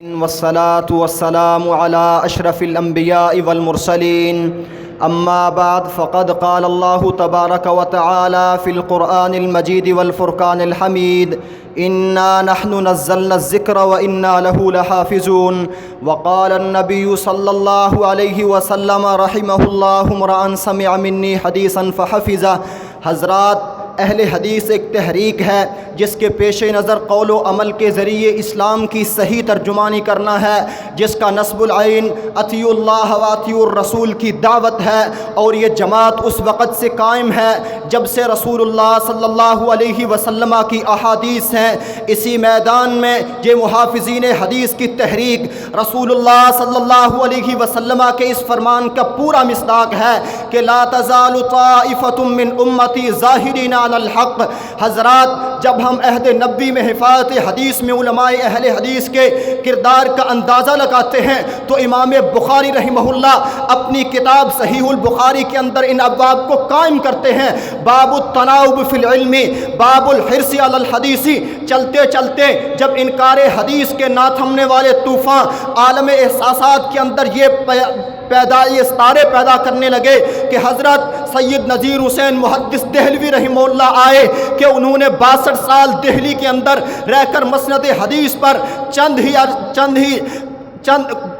والصلاة والسلام على أشرف الأنبياء والمرسلين أما بعد فقد قال الله تبارك وتعالى في القرآن المجيد والفرقان الحميد إنا نحن نزلنا الذكر وإنا له لحافظون وقال النبي صلى الله عليه وسلم رحمه الله امرأ سمع مني حديثا فحفظه. حضرات، اہل حدیث ایک تحریک ہے جس کے پیش نظر قول و عمل کے ذریعے اسلام کی صحیح ترجمانی کرنا ہے، جس کا نصب العین اطیعوا اللہ و اطیعوا الرسول کی دعوت ہے، اور یہ جماعت اس وقت سے قائم ہے جب سے رسول اللہ صلی اللہ علیہ وسلم کی احادیث ہیں. اسی میدان میں یہ محافظین حدیث کی تحریک رسول اللہ صلی اللہ علیہ وسلم کے اس فرمان کا پورا مصداق ہے کہ لا تزال طائفۃ من امتی ظاہرین علی الحق. حضرات، جب ہم عہد نبی میں حفاظت حدیث میں علماء اہل حدیث کے کردار کا اندازہ لگاتے ہیں تو امام بخاری رحمہ اللہ اپنی کتاب صحیح البخاری کے اندر ان ابواب کو قائم کرتے ہیں. باب التناوب فی العلم، باب الحرص علی الحدیث. چلتے چلتے جب انکار حدیث کے نہ تھمنے والے طوفان عالم احساسات کے اندر یہ ستارے پیدا کرنے لگے کہ حضرت سید نذیر حسین محدث دہلوی رحمہ اللہ آئے کہ انہوں نے 62 سال دہلی کے اندر رہ کر مسند حدیث پر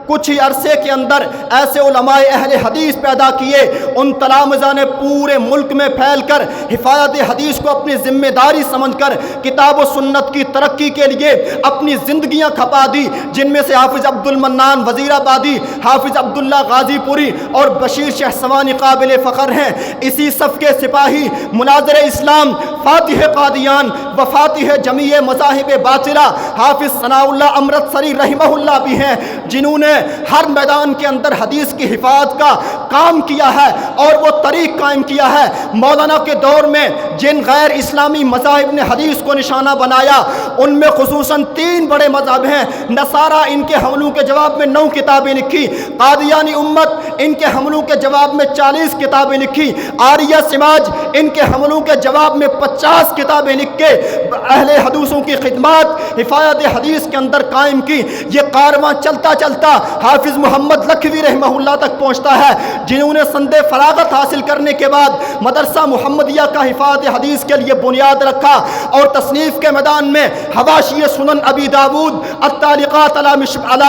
کچھ ہی عرصے کے اندر ایسے علماء اہل حدیث پیدا کیے. ان تلامذہ نے پورے ملک میں پھیل کر حفاظت حدیث کو اپنی ذمہ داری سمجھ کر کتاب و سنت کی ترقی کے لیے اپنی زندگیاں کھپا دی، جن میں سے حافظ عبد المنان وزیر آبادی، حافظ عبداللہ غازی پوری اور بشیر شہسوانی قابل فخر ہیں. اسی صف کے سپاہی مناظر اسلام، فاتح قادیان و فاتح جمیع مذاہب باطلہ حافظ ثناء اللہ امرتسری رحمہ اللہ بھی ہیں، جنہوں نے ہر میدان کے اندر حدیث کی حفاظت کا کام کیا ہے اور وہ طریق قائم کیا ہے. مولانا کے دور میں جن غیر اسلامی مذاہب نے حدیث کو نشانہ بنایا ان میں خصوصاً 3 بڑے مذہب ہیں. نصارہ ان کے حملوں کے جواب میں 9 کتابیں لکھی، قادیانی امت ان کے حملوں کے جواب میں 40 کتابیں لکھی، آریہ سماج ان کے حملوں کے جواب میں 50 کتابیں لکھ کے اہل حدیثوں کی خدمات حفاظت حدیث کے اندر قائم کی. یہ کارواں چلتا چلتا حافظ محمد لکھوی رحمہ اللہ تک پہنچتا ہے، جنہوں نے سند فراغت حاصل کرنے کے بعد مدرسہ محمدیہ کا حفاظت حدیث کے لیے بنیاد رکھا اور تصنیف کے میدان میں حواشی سنن ابی داود، التعلیقات علی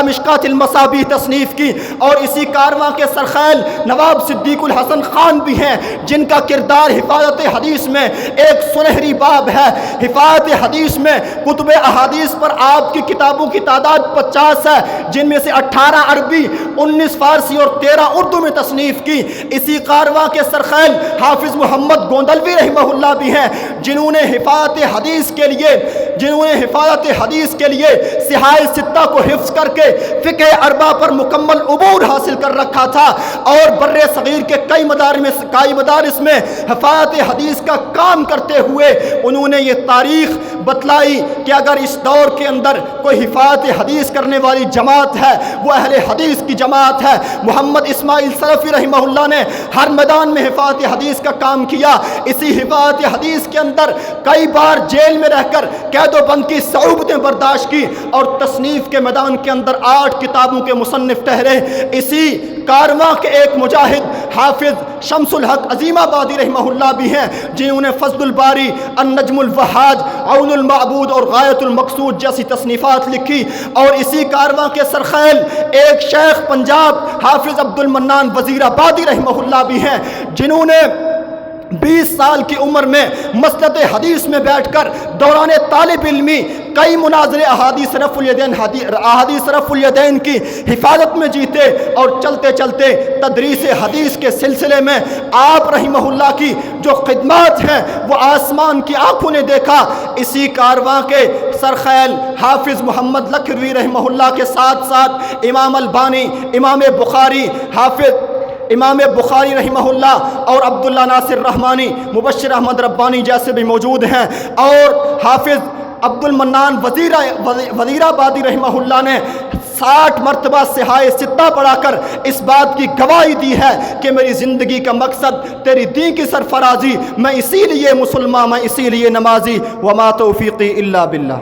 مشکات المصابیح تصنیف کی. اور اسی کارواں کے سرخیل نواب صدیق الحسن خان بھی ہیں، جن کا کردار حفاظت حدیث میں ایک سنہری باب ہے. حفاظت حدیث میں کتب احادیث پر آپ کی کتابوں کی تعداد 50 ہے، جن میں سے 18 عربی، 19 فارسی اور 13 اردو میں تصنیف کی. اسی کارواں کے سرخیل حافظ محمد گوندلوی رحمہ اللہ بھی ہیں، جنہوں نے حفاظت حدیث کے لیے صحاح ستہ کو حفظ کر کے فقہ اربع پر مکمل عبور حاصل کر رکھا تھا، اور بر صغیر کے کئی مدارس میں حفاظت حدیث کا کام کرتے ہوئے انہوں نے یہ تاریخ بتلائی کہ اگر اس دور کے اندر کوئی حفاظت حدیث کرنے والی جماعت ہے وہ اہل حدیث کی جماعت ہے. محمد اسماعیل سلفی رحمہ اللہ نے ہر میدان میں حفاظت حدیث کا کام کیا. اسی حفاظت حدیث کے اندر کئی بار جیل میں رہ کر قید و بند کی صعوبتیں برداشت کی اور تصنیف کے میدان کے اندر 8 کتابوں کے مصنف ٹھہرے. اسی کارواں کے ایک مجاہد حافظ شمس الحق عظیم آبادی رحمہ اللہ بھی ہیں، جنہوں نے فضل الباری، النجم الوہاج، عون المعبود اور غایت المقصود جیسی تصنیفات لکھی. اور اسی کارواں کے سرخیل ایک شیخ پنجاب حافظ عبد المنان وزیر آبادی رحمہ اللہ بھی ہیں، جنہوں نے 20 سال کی عمر میں مسند حدیث میں بیٹھ کر دوران طالب علمی کئی مناظرے احادیث رفع الیدین کی حفاظت میں جیتے. اور چلتے چلتے تدریس حدیث کے سلسلے میں آپ رحمہ اللہ کی جو خدمات ہیں وہ آسمان کی آنکھوں نے دیکھا. اسی کارواں کے سرخیل حافظ محمد لکھوی رحمہ اللہ کے ساتھ ساتھ امام البانی، امام بخاری رحمہ اللہ اور عبداللہ ناصر رحمانی، مبشر احمد ربانی جیسے بھی موجود ہیں. اور حافظ عبد المنان وزیر آبادی رحمہ اللہ نے 60 مرتبہ صحاح ستہ پڑھا کر اس بات کی گواہی دی ہے کہ میری زندگی کا مقصد تیری دین کی سرفرازی، میں اسی لیے مسلمان، میں اسی لیے نمازی، وما توفیقی الا باللہ.